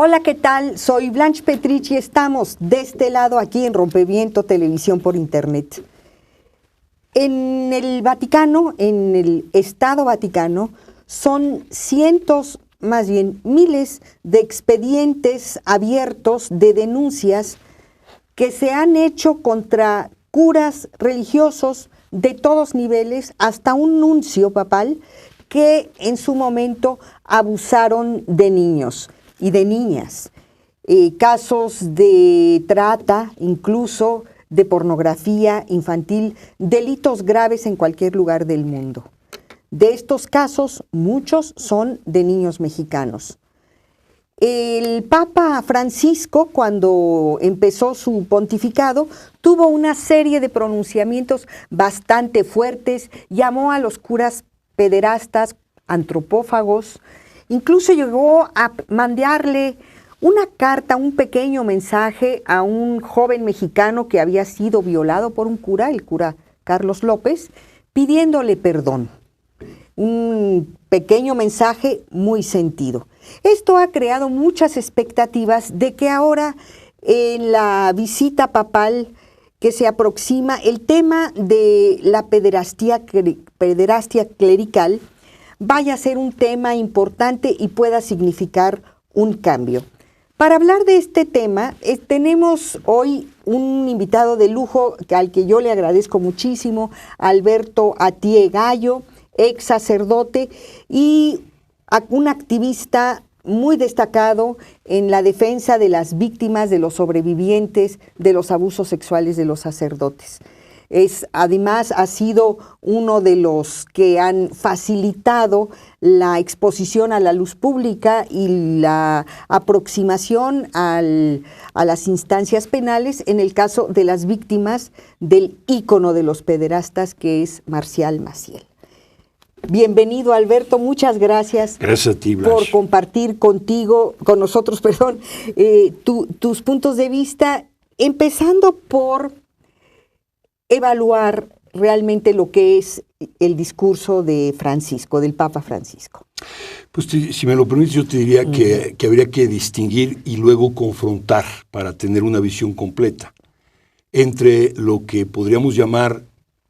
Hola, ¿qué tal? Soy Blanche Petrich y estamos de este lado aquí en Rompeviento Televisión por Internet. En el Vaticano, en el Estado Vaticano, son cientos, más bien miles de expedientes abiertos de denuncias que se han hecho contra curas religiosos de todos niveles, hasta un nuncio papal que en su momento abusaron de niños y de niñas, casos de trata, incluso de pornografía infantil, delitos graves en cualquier lugar del mundo. De estos casos, muchos son de niños mexicanos. El Papa Francisco, cuando empezó su pontificado, tuvo una serie de pronunciamientos bastante fuertes, llamó a los curas pederastas, antropófagos, incluso llegó a mandarle una carta, un pequeño mensaje a un joven mexicano que había sido violado por un cura, el cura Carlos López, pidiéndole perdón. Un pequeño mensaje muy sentido. Esto ha creado muchas expectativas de que ahora en la visita papal que se aproxima, el tema de la pederastia clerical vaya a ser un tema importante y pueda significar un cambio. Para hablar de este tema, tenemos hoy un invitado de lujo al que yo le agradezco muchísimo, Alberto Atié Gallo, ex sacerdote y un activista muy destacado en la defensa de las víctimas, de los sobrevivientes de los abusos sexuales de los sacerdotes. Además, ha sido uno de los que han facilitado la exposición a la luz pública y la aproximación a las instancias penales en el caso de las víctimas del ícono de los pederastas, que es Marcial Maciel. Bienvenido, Alberto, muchas gracias. Gracias a ti, Blanche, por compartir con nosotros, tus puntos de vista, empezando por evaluar realmente lo que es el discurso de Francisco, del Papa Francisco. Pues si me lo permites, yo te diría que habría que distinguir y luego confrontar para tener una visión completa entre lo que podríamos llamar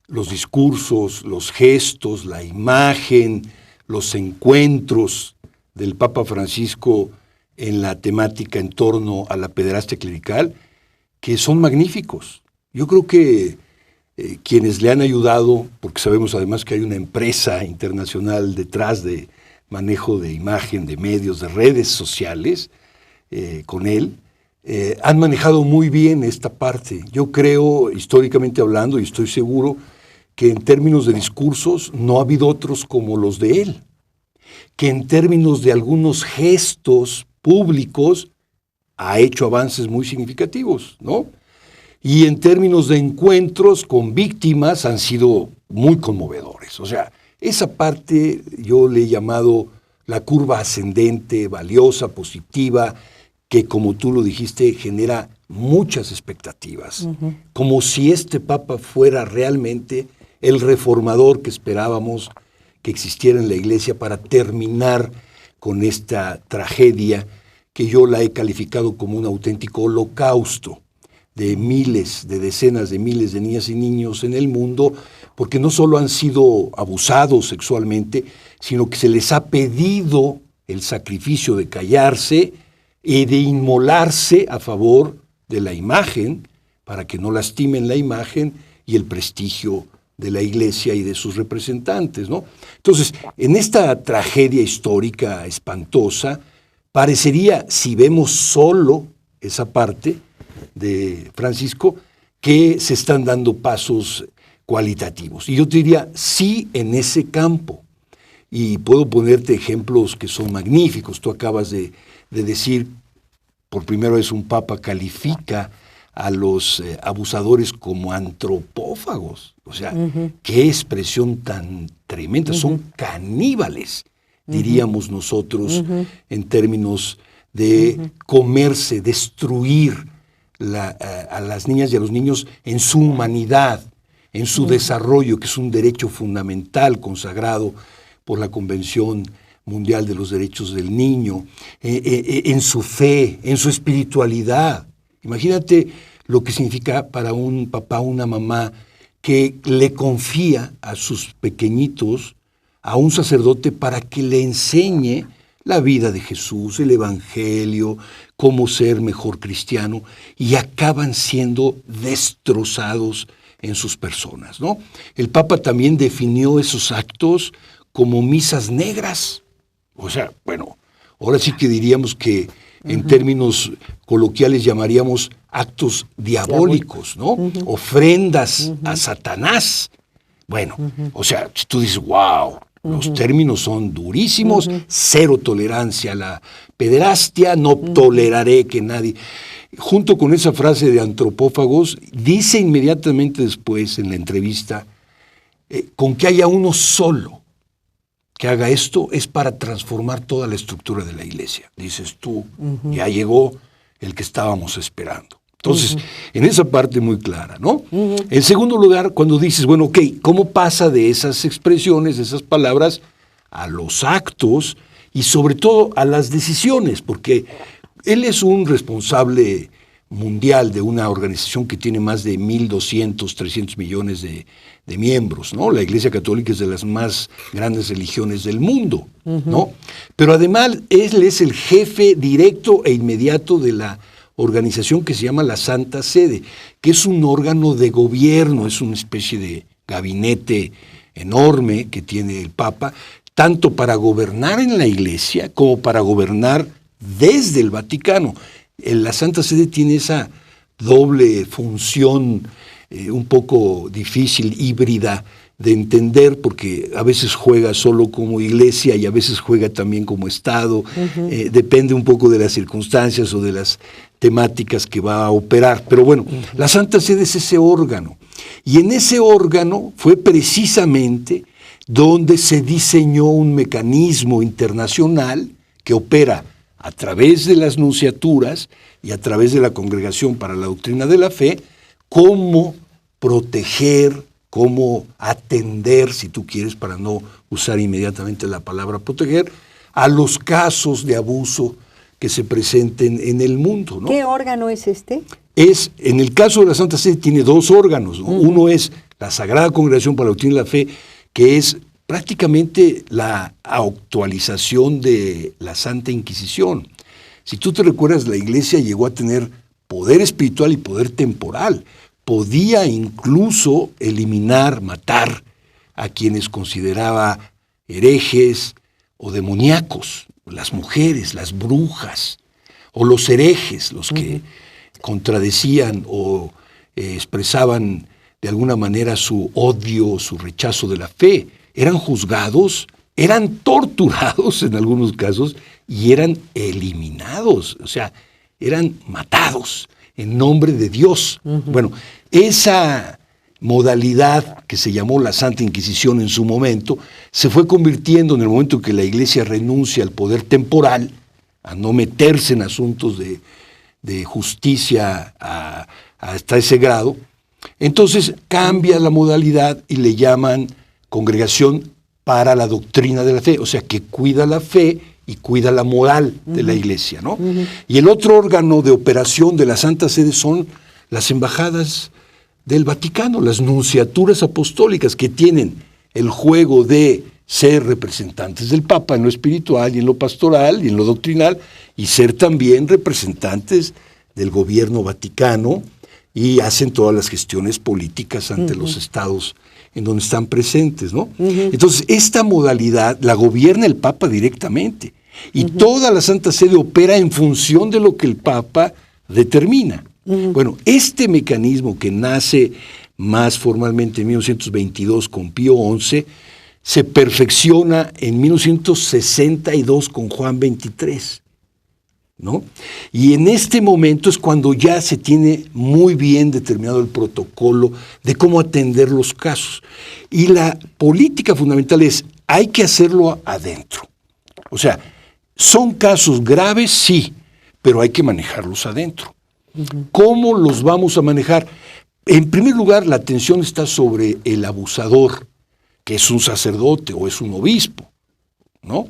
los discursos, los gestos, la imagen, los encuentros del Papa Francisco en la temática en torno a la pederastia clerical, que son magníficos. Yo creo que quienes le han ayudado, porque sabemos además que hay una empresa internacional detrás de manejo de imagen, de medios, de redes sociales, con él, han manejado muy bien esta parte. Yo creo, históricamente hablando, y estoy seguro, que en términos de discursos no ha habido otros como los de él, que en términos de algunos gestos públicos ha hecho avances muy significativos, ¿no? Y en términos de encuentros con víctimas han sido muy conmovedores. O sea, esa parte yo le he llamado la curva ascendente, valiosa, positiva, que como tú lo dijiste, genera muchas expectativas. Como si este Papa fuera realmente el reformador que esperábamos que existiera en la Iglesia para terminar con esta tragedia que yo la he calificado como un auténtico holocausto de miles, de decenas de miles de niñas y niños en el mundo, porque no solo han sido abusados sexualmente, sino que se les ha pedido el sacrificio de callarse y de inmolarse a favor de la imagen, para que no lastimen la imagen y el prestigio de la Iglesia y de sus representantes, ¿no? Entonces, en esta tragedia histórica espantosa, parecería, si vemos solo esa parte de Francisco, que se están dando pasos cualitativos. Y yo te diría, sí, en ese campo. Y puedo ponerte ejemplos que son magníficos. Tú acabas de decir, por primera vez un papa califica a los abusadores como antropófagos. O sea, qué expresión tan tremenda. Son caníbales, diríamos nosotros, en términos de comerse, destruir a las niñas y a los niños en su humanidad, en su desarrollo, que es un derecho fundamental consagrado por la Convención Mundial de los Derechos del Niño, en su fe, en su espiritualidad. Imagínate lo que significa para un papá, una mamá, que le confía a sus pequeñitos a un sacerdote para que le enseñe la vida de Jesús, el Evangelio, cómo ser mejor cristiano, y acaban siendo destrozados en sus personas, ¿no? El Papa también definió esos actos como misas negras. O sea, bueno, ahora sí que diríamos que en términos coloquiales llamaríamos actos diabólicos, ¿no? Ofrendas a Satanás. Bueno, o sea, si tú dices, wow, los términos son durísimos, cero tolerancia a la pederastia, no toleraré que nadie... Junto con esa frase de antropófagos, dice inmediatamente después en la entrevista, con que haya uno solo que haga esto es para transformar toda la estructura de la iglesia. Dices tú, ya llegó el que estábamos esperando. Entonces, en esa parte muy clara, ¿no? En segundo lugar, cuando dices, bueno, ok, ¿cómo pasa de esas expresiones, de esas palabras, a los actos y sobre todo a las decisiones? Porque él es un responsable mundial de una organización que tiene más de 1.200, 300 millones de miembros, ¿no? La Iglesia Católica es de las más grandes religiones del mundo, ¿no? Pero además él es el jefe directo e inmediato de la organización que se llama la Santa Sede, que es un órgano de gobierno, es una especie de gabinete enorme que tiene el Papa, tanto para gobernar en la Iglesia como para gobernar desde el Vaticano. La Santa Sede tiene esa doble función un poco difícil, híbrida de entender, porque a veces juega solo como iglesia y a veces juega también como Estado, depende un poco de las circunstancias o de las temáticas que va a operar. Pero bueno, la Santa Sede es ese órgano, y en ese órgano fue precisamente donde se diseñó un mecanismo internacional que opera a través de las nunciaturas y a través de la Congregación para la Doctrina de la Fe, cómo proteger, cómo atender, si tú quieres, para no usar inmediatamente la palabra proteger, a los casos de abuso que se presenten en el mundo, ¿no? ¿Qué órgano es este? En el caso de la Santa Sede tiene dos órganos, ¿no? Uno es la Sagrada Congregación para la Doctrina de la Fe, que es prácticamente la actualización de la Santa Inquisición. Si tú te recuerdas, la Iglesia llegó a tener poder espiritual y poder temporal. Podía incluso eliminar, matar a quienes consideraba herejes o demoníacos, las mujeres, las brujas, o los herejes, los que contradecían o expresaban de alguna manera su odio, su rechazo de la fe. Eran juzgados, eran torturados en algunos casos y eran eliminados, o sea, eran matados en nombre de Dios. Bueno, esa modalidad que se llamó la Santa Inquisición en su momento, se fue convirtiendo en el momento en que la Iglesia renuncia al poder temporal, a no meterse en asuntos de justicia hasta ese grado. Entonces cambia la modalidad y le llaman Congregación para la Doctrina de la Fe, o sea, que cuida la fe y cuida la moral de la Iglesia, ¿no? Y el otro órgano de operación de la Santa Sede son las embajadas del Vaticano, las nunciaturas apostólicas, que tienen el juego de ser representantes del Papa en lo espiritual y en lo pastoral y en lo doctrinal, y ser también representantes del gobierno vaticano, y hacen todas las gestiones políticas ante los estados en donde están presentes, ¿no? Entonces, esta modalidad la gobierna el Papa directamente, y toda la Santa Sede opera en función de lo que el Papa determina. Bueno, este mecanismo que nace más formalmente en 1922 con Pío XI, se perfecciona en 1962 con Juan XXIII, ¿no? Y en este momento es cuando ya se tiene muy bien determinado el protocolo de cómo atender los casos. Y la política fundamental es, hay que hacerlo adentro. O sea, son casos graves, sí, pero hay que manejarlos adentro. ¿Cómo los vamos a manejar? En primer lugar, la atención está sobre el abusador, que es un sacerdote o es un obispo, ¿no?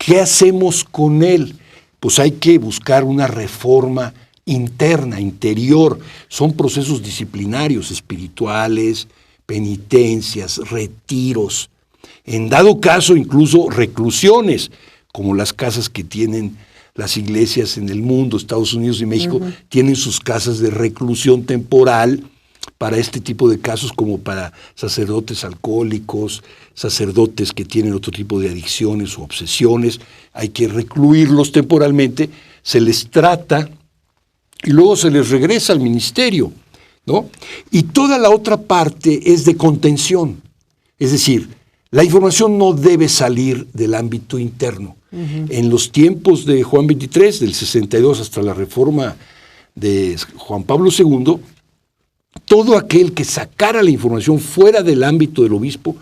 ¿Qué hacemos con él? Pues hay que buscar una reforma interna, interior. Son procesos disciplinarios, espirituales, penitencias, retiros. En dado caso, incluso reclusiones, como las casas que tienen las iglesias en el mundo, Estados Unidos y México, tienen sus casas de reclusión temporal para este tipo de casos, como para sacerdotes alcohólicos, sacerdotes que tienen otro tipo de adicciones o obsesiones. Hay que recluirlos temporalmente, se les trata y luego se les regresa al ministerio, ¿no? Y toda la otra parte es de contención, es decir, la información no debe salir del ámbito interno. En los tiempos de Juan XXIII, del 62 hasta la reforma de Juan Pablo II, todo aquel que sacara la información fuera del ámbito del obispo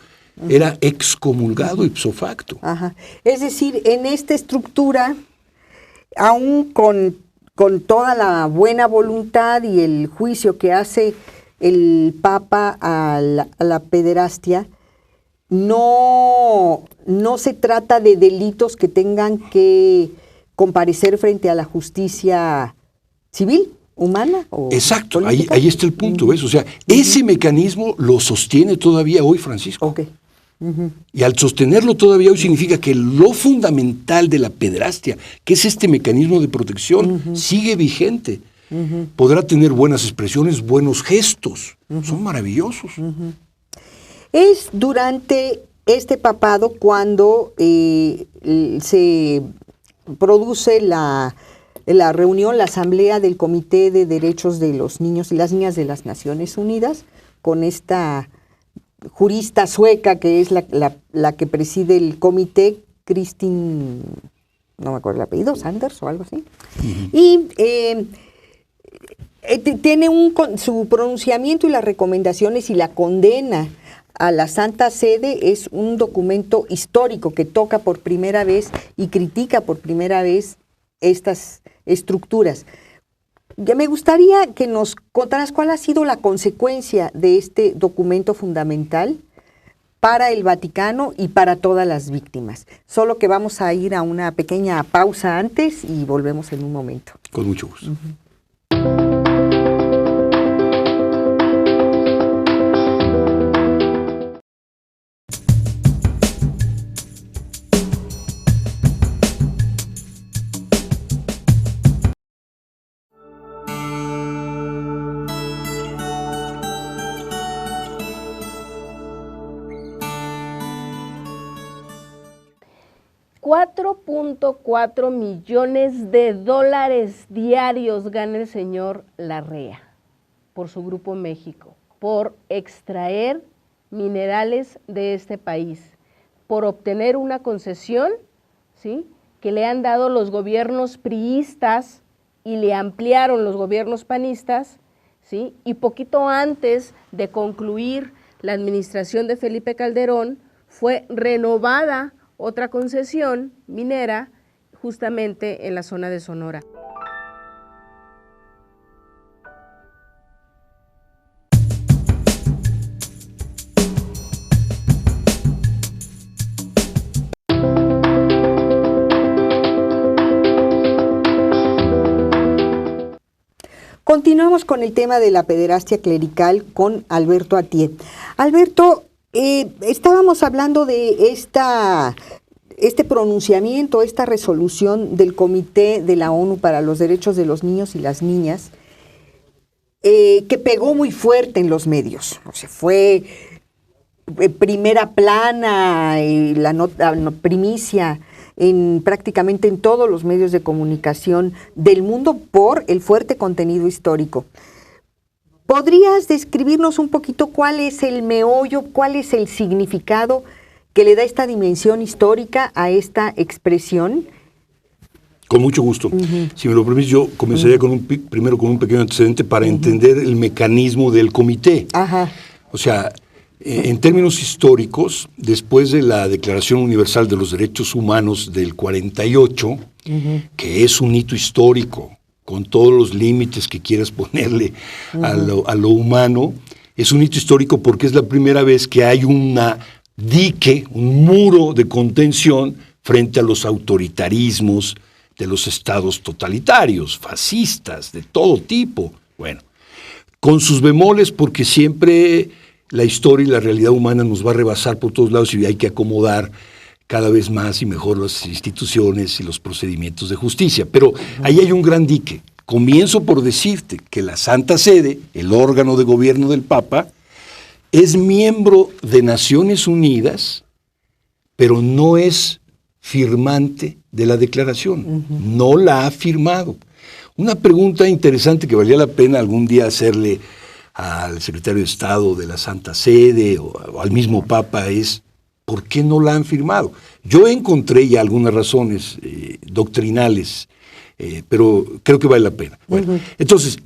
era excomulgado ipso facto. Ajá. Es decir, en esta estructura, aún con toda la buena voluntad y el juicio que hace el Papa a la pederastia, no se trata de delitos que tengan que comparecer frente a la justicia civil, humana o exacto, política. ahí está el punto, ¿ves? O sea, ese mecanismo lo sostiene todavía hoy Francisco. Okay. Y al sostenerlo todavía hoy significa que lo fundamental de la pederastia, que es este mecanismo de protección, sigue vigente. Podrá tener buenas expresiones, buenos gestos, son maravillosos. Es durante este papado cuando se produce la reunión, la asamblea del Comité de Derechos de los Niños y las Niñas de las Naciones Unidas, con esta jurista sueca que es la que preside el comité, Kristin, no me acuerdo el apellido, Sanders o algo así. Y tiene su pronunciamiento y las recomendaciones y la condena a la Santa Sede es un documento histórico que toca por primera vez y critica por primera vez estas estructuras. Ya me gustaría que nos contaras cuál ha sido la consecuencia de este documento fundamental para el Vaticano y para todas las víctimas. Solo que vamos a ir a una pequeña pausa antes y volvemos en un momento. Con mucho gusto. $4.4 millones diarios gana el señor Larrea por su Grupo México, por extraer minerales de este país, por obtener una concesión, ¿sí?, que le han dado los gobiernos priistas y le ampliaron los gobiernos panistas, ¿sí?, y poquito antes de concluir la administración de Felipe Calderón fue renovada otra concesión minera justamente en la zona de Sonora. Continuamos con el tema de la pederastia clerical con Alberto Atié. Alberto, estábamos hablando de este pronunciamiento, esta resolución del Comité de la ONU para los Derechos de los Niños y las Niñas, que pegó muy fuerte en los medios. O sea, fue primera plana, primicia prácticamente en todos los medios de comunicación del mundo por el fuerte contenido histórico. ¿Podrías describirnos un poquito cuál es el meollo, cuál es el significado que le da esta dimensión histórica a esta expresión? Con mucho gusto. Si me lo permites, yo comenzaría primero con un pequeño antecedente para entender el mecanismo del comité. O sea, en términos históricos, después de la Declaración Universal de los Derechos Humanos del 48, que es un hito histórico, con todos los límites que quieras ponerle a lo humano, es un hito histórico porque es la primera vez que hay un muro de contención frente a los autoritarismos de los estados totalitarios, fascistas, de todo tipo. Bueno, con sus bemoles, porque siempre la historia y la realidad humana nos va a rebasar por todos lados y hay que acomodar cada vez más y mejor las instituciones y los procedimientos de justicia. Pero ahí hay un gran dique. Comienzo por decirte que la Santa Sede, el órgano de gobierno del Papa, es miembro de Naciones Unidas, pero no es firmante de la declaración. No la ha firmado. Una pregunta interesante que valía la pena algún día hacerle al secretario de Estado de la Santa Sede o al mismo Papa es, ¿por qué no la han firmado? Yo encontré ya algunas razones doctrinales, pero creo que vale la pena. Bueno, entonces,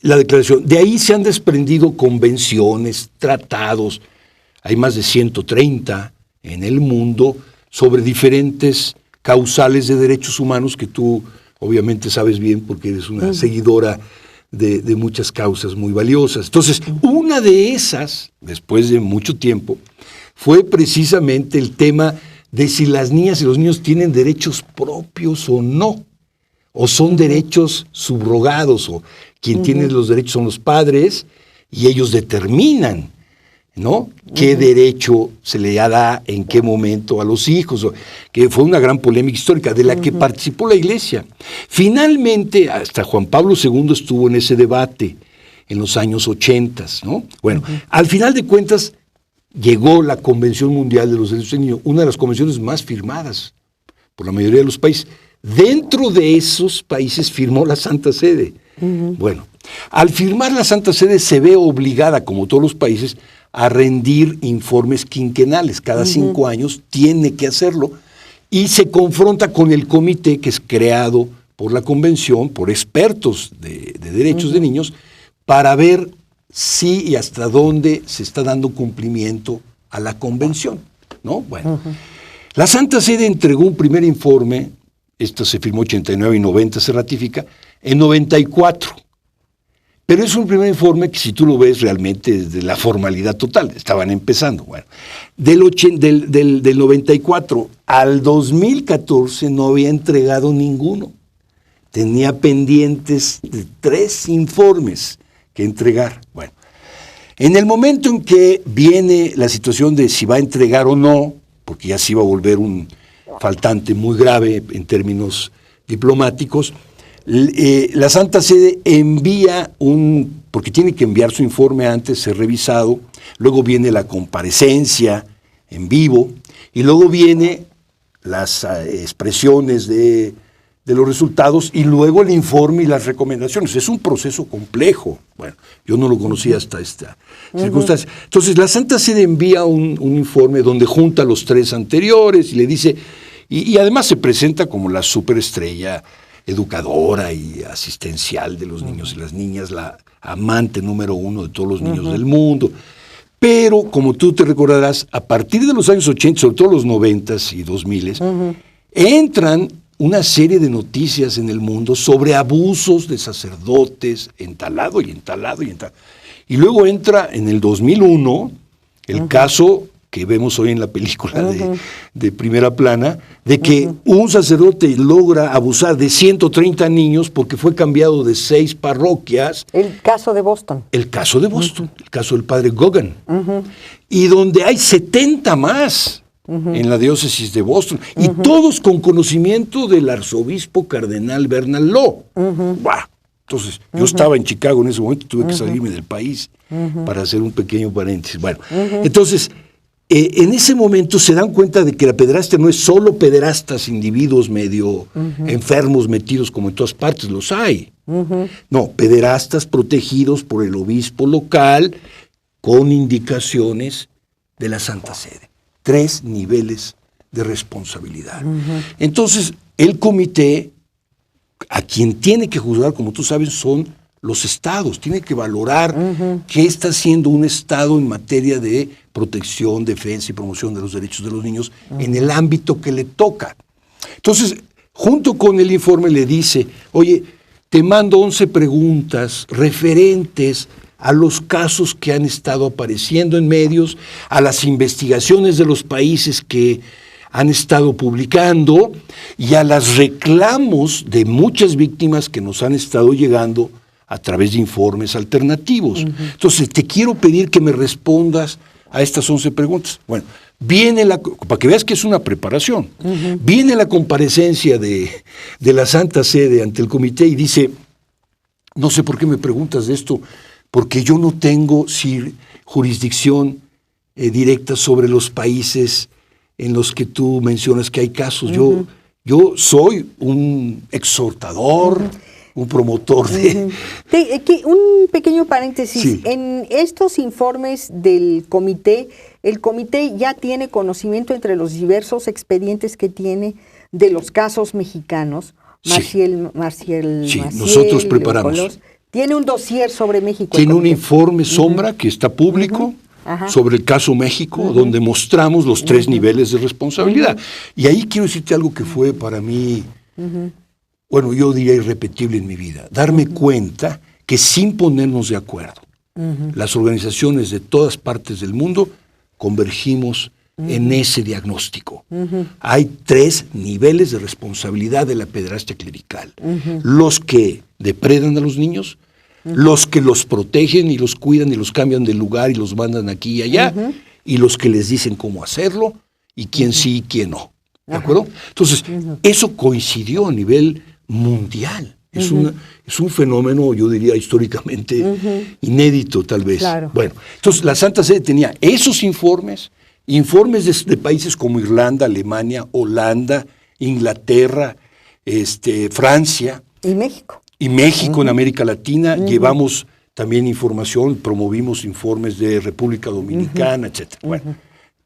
la declaración, de ahí se han desprendido convenciones, tratados, hay más de 130 en el mundo sobre diferentes causales de derechos humanos que tú obviamente sabes bien porque eres una seguidora de muchas causas muy valiosas. Entonces, una de esas, después de mucho tiempo, fue precisamente el tema de si las niñas y los niños tienen derechos propios o no, o son derechos subrogados, o quien tiene los derechos son los padres, y ellos determinan, ¿no? ¿Qué derecho se le da en qué momento a los hijos? Que fue una gran polémica histórica de la que participó la Iglesia. Finalmente, hasta Juan Pablo II estuvo en ese debate en los años 80, ¿no? Bueno, al final de cuentas llegó la Convención Mundial de los Derechos del Niño, una de las convenciones más firmadas por la mayoría de los países. Dentro de esos países firmó la Santa Sede. Bueno, al firmar la Santa Sede se ve obligada, como todos los países, a rendir informes quinquenales. Cada 5 años tiene que hacerlo y se confronta con el comité que es creado por la convención, por expertos de derechos de niños, para ver si y hasta dónde se está dando cumplimiento a la convención, ¿no? Bueno, la Santa Sede entregó un primer informe, esto se firmó 89 y 90, se ratifica, en 94. Pero es un primer informe que si tú lo ves realmente es de la formalidad total, estaban empezando. Bueno, del 94 al 2014 no había entregado ninguno. Tenía pendientes de 3 informes que entregar. Bueno, en el momento en que viene la situación de si va a entregar o no, porque ya se iba a volver un faltante muy grave en términos diplomáticos, la Santa Sede envía porque tiene que enviar su informe antes, ser revisado, luego viene la comparecencia en vivo, y luego viene las expresiones de los resultados, y luego el informe y las recomendaciones. Es un proceso complejo. Bueno, yo no lo conocía hasta esta circunstancia. Entonces, la Santa Sede envía un informe donde junta los 3 anteriores y le dice, y además se presenta como la superestrella educadora y asistencial de los niños y las niñas, la amante número 1 de todos los niños del mundo. Pero, como tú te recordarás, a partir de los años 80, sobre todo los 90s y 2000s, entran una serie de noticias en el mundo sobre abusos de sacerdotes, entalado. Y luego entra en el 2001 el caso que vemos hoy en la película de primera plana, de que un sacerdote logra abusar de 130 niños porque fue cambiado de 6 parroquias. El caso de Boston. El caso de Boston, el caso del padre Gogan. Y donde hay 70 más en la diócesis de Boston, y todos con conocimiento del arzobispo cardenal Bernard Law. ¡Buah! Entonces, yo estaba en Chicago en ese momento, tuve que salirme del país para hacer un pequeño paréntesis. Bueno, entonces, en ese momento se dan cuenta de que la pederastia no es solo pederastas, individuos medio enfermos, metidos como en todas partes, los hay. No, pederastas protegidos por el obispo local con indicaciones de la Santa Sede. 3 niveles de responsabilidad. Entonces, el comité, a quien tiene que juzgar, como tú sabes, son los estados. Tiene que valorar qué está haciendo un estado en materia de protección, defensa y promoción de los derechos de los niños en el ámbito que le toca. Entonces, junto con el informe le dice, oye, te mando 11 preguntas referentes a los casos que han estado apareciendo en medios, a las investigaciones de los países que han estado publicando y a los reclamos de muchas víctimas que nos han estado llegando a través de informes alternativos. Entonces, te quiero pedir que me respondas a estas 11 preguntas. Bueno, para que veas que es una preparación, viene la comparecencia de la Santa Sede ante el comité y dice, no sé por qué me preguntas de esto, porque yo no tengo jurisdicción directa sobre los países en los que tú mencionas que hay casos. Yo soy un exhortador, un promotor de... Un pequeño paréntesis. Sí. En estos informes del comité, el comité ya tiene conocimiento entre los diversos expedientes que tiene de los casos mexicanos. Maciel, nosotros preparamos. Tiene un dossier sobre México. Tiene un informe sombra que está público sobre el caso México, donde mostramos los 3 niveles de responsabilidad. Y ahí quiero decirte algo que fue para mí, bueno, yo diría irrepetible en mi vida. Darme cuenta que sin ponernos de acuerdo, las organizaciones de todas partes del mundo convergimos en ese diagnóstico. Hay 3 niveles de responsabilidad de la pederastia clerical. Los que depredan a los niños, los que los protegen y los cuidan y los cambian de lugar y los mandan aquí y allá, y los que les dicen cómo hacerlo y quién sí y quién no. ¿De acuerdo? Entonces, eso coincidió a nivel mundial. Es un fenómeno, yo diría, históricamente inédito, tal vez. Claro. Bueno, entonces la Santa Sede tenía esos informes de países como Irlanda, Alemania, Holanda, Inglaterra, Francia. Y México. Y México en América Latina. Llevamos también información, promovimos informes de República Dominicana, etc. Bueno,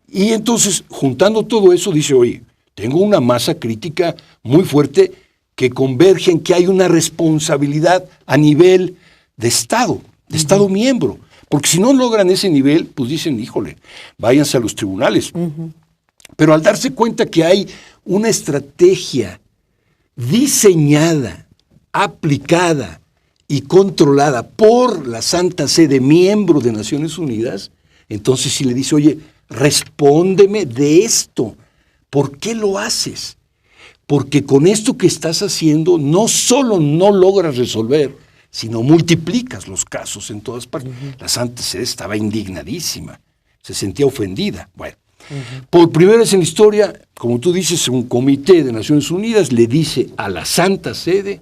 y entonces, juntando todo eso, dice, oye, tengo una masa crítica muy fuerte que converge en que hay una responsabilidad a nivel de Estado miembro. Porque si no logran ese nivel, pues dicen, híjole, váyanse a los tribunales. Pero al darse cuenta que hay una estrategia diseñada, aplicada y controlada por la Santa Sede, miembro de Naciones Unidas, entonces si le dice, oye, respóndeme de esto, ¿por qué lo haces? Porque con esto que estás haciendo no solo no logras resolver, sino multiplicas los casos en todas partes. La Santa Sede estaba indignadísima, se sentía ofendida. Bueno, por primera vez en la historia, como tú dices, un comité de Naciones Unidas le dice a la Santa Sede,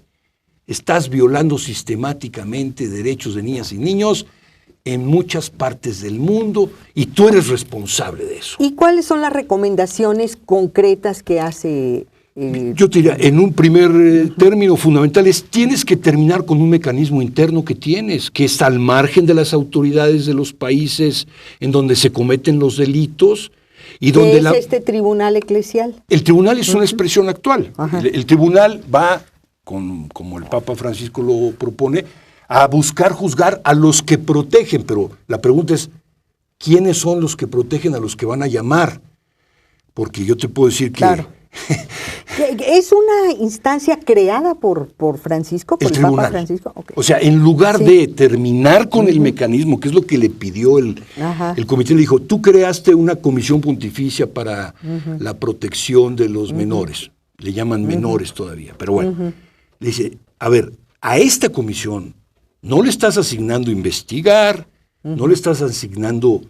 estás violando sistemáticamente derechos de niñas y niños en muchas partes del mundo y tú eres responsable de eso. ¿Y cuáles son las recomendaciones concretas que hace? Yo te diría, en un primer término fundamental es, tienes que terminar con un mecanismo interno que tienes, que está al margen de las autoridades de los países en donde se cometen los delitos. Y donde ¿Qué es este tribunal eclesial? El tribunal es una expresión actual. El tribunal va, como el Papa Francisco lo propone, a buscar juzgar a los que protegen, pero la pregunta es, ¿quiénes son los que protegen a los que van a llamar? Porque yo te puedo decir que... Claro. ¿Es una instancia creada por Francisco, por el Papa Francisco? Okay. O sea, en lugar de terminar con el mecanismo, que es lo que le pidió el comité, le dijo, tú creaste una comisión pontificia para la protección de los menores. Le llaman menores todavía, pero bueno. Le dice, a ver, a esta comisión no le estás asignando investigar, no le estás asignando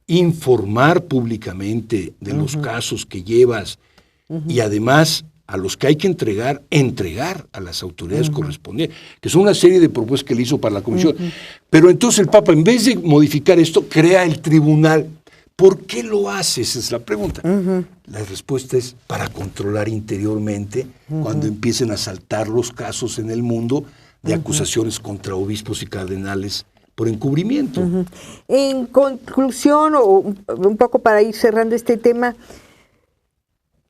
informar públicamente de los casos que llevas, y además a los que hay que entregar a las autoridades correspondientes, que son una serie de propuestas que le hizo para la comisión. Pero entonces el Papa, en vez de modificar esto, crea el tribunal. ¿Por qué lo hace? Esa es la pregunta. La respuesta es para controlar interiormente cuando empiecen a saltar los casos en el mundo de acusaciones contra obispos y cardenales por encubrimiento. En conclusión, o un poco para ir cerrando este tema,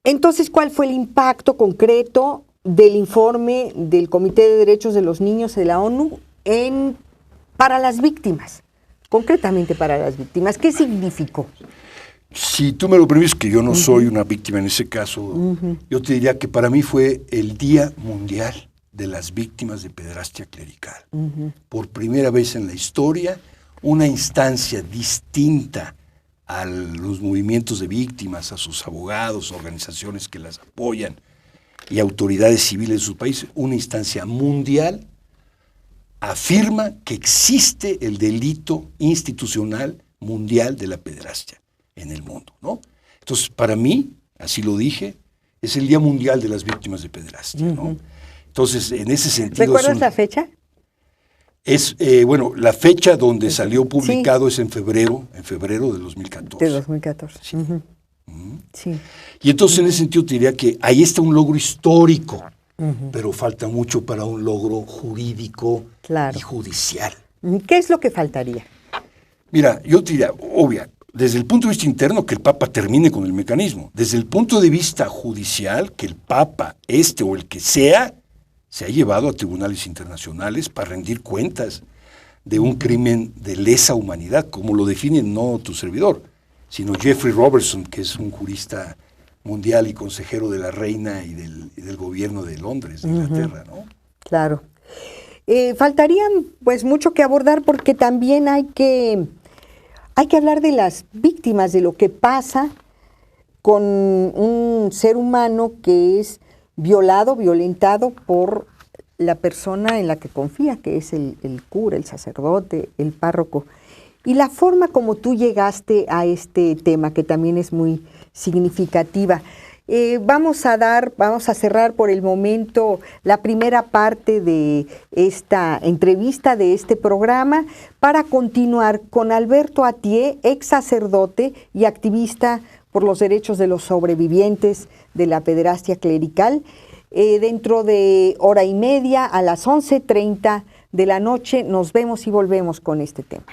entonces, ¿cuál fue el impacto concreto del informe del Comité de Derechos de los Niños de la ONU para las víctimas? Concretamente para las víctimas, ¿qué significó? Si tú me lo permites, que yo no soy una víctima en ese caso, yo te diría que para mí fue el Día Mundial de las Víctimas de Pederastia Clerical. Por primera vez en la historia, una instancia distinta a los movimientos de víctimas, a sus abogados, organizaciones que las apoyan y autoridades civiles de su país, una instancia mundial, afirma que existe el delito institucional mundial de la pederastia en el mundo, ¿no? Entonces, para mí, así lo dije, es el Día Mundial de las Víctimas de Pederastia, ¿no? Entonces, en ese sentido... ¿Recuerdas la fecha? Bueno, la fecha donde salió publicado es en febrero del 2014. De 2014. Sí. Sí. Y entonces, en ese sentido, te diría que ahí está un logro histórico, pero falta mucho para un logro jurídico y judicial. ¿Qué es lo que faltaría? Mira, yo te diría, obvia, desde el punto de vista interno, que el Papa termine con el mecanismo. Desde el punto de vista judicial, que el Papa, o el que sea, se ha llevado a tribunales internacionales para rendir cuentas de un crimen de lesa humanidad, como lo define no tu servidor, sino Jeffrey Robertson, que es un jurista mundial y consejero de la reina y del gobierno de Londres, de Inglaterra, ¿no? Claro. Faltaría pues mucho que abordar, porque también hay que hablar de las víctimas, de lo que pasa con un ser humano que es violado, violentado por la persona en la que confía, que es el cura, el sacerdote, el párroco. Y la forma como tú llegaste a este tema, que también es muy significativa. Vamos a cerrar por el momento la primera parte de esta entrevista, de este programa, para continuar con Alberto Atié, ex sacerdote y activista por los derechos de los sobrevivientes de la pederastia clerical. Dentro de hora y media, a las 11:30 de la noche, nos vemos y volvemos con este tema.